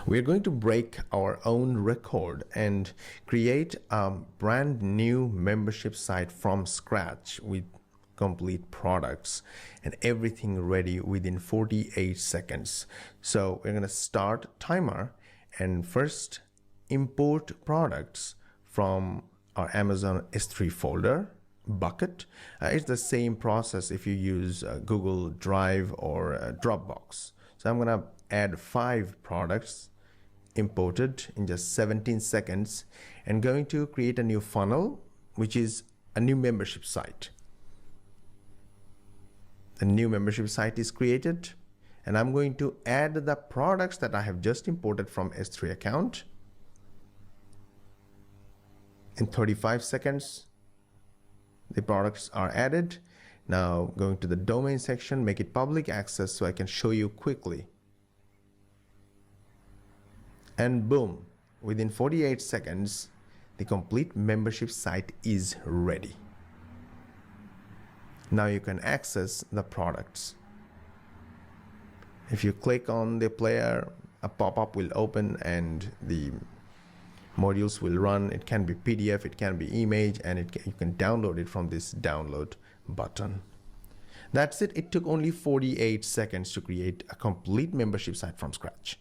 We're going to break our own record and create a brand new membership site from scratch with complete products and everything ready within 48 seconds. So we're going to start timer and first import products from our Amazon S3 folder bucket. It's the same process if you use Google Drive or Dropbox. So I'm going to add 5 products imported in just 17 seconds and going to create a new funnel, which is a new membership site. The new membership site is created and I'm going to add the products that I have just imported from S3 account. In 35 seconds, the products are added. Now going to the domain section, make it public access so I can show you quickly. And boom, within 48 seconds, the complete membership site is ready. Now you can access the products. If you click on the player, a pop-up will open and the modules will run. It can be PDF, it can be image, and you can download it from this download button. That's it. It took only 48 seconds to create a complete membership site from scratch.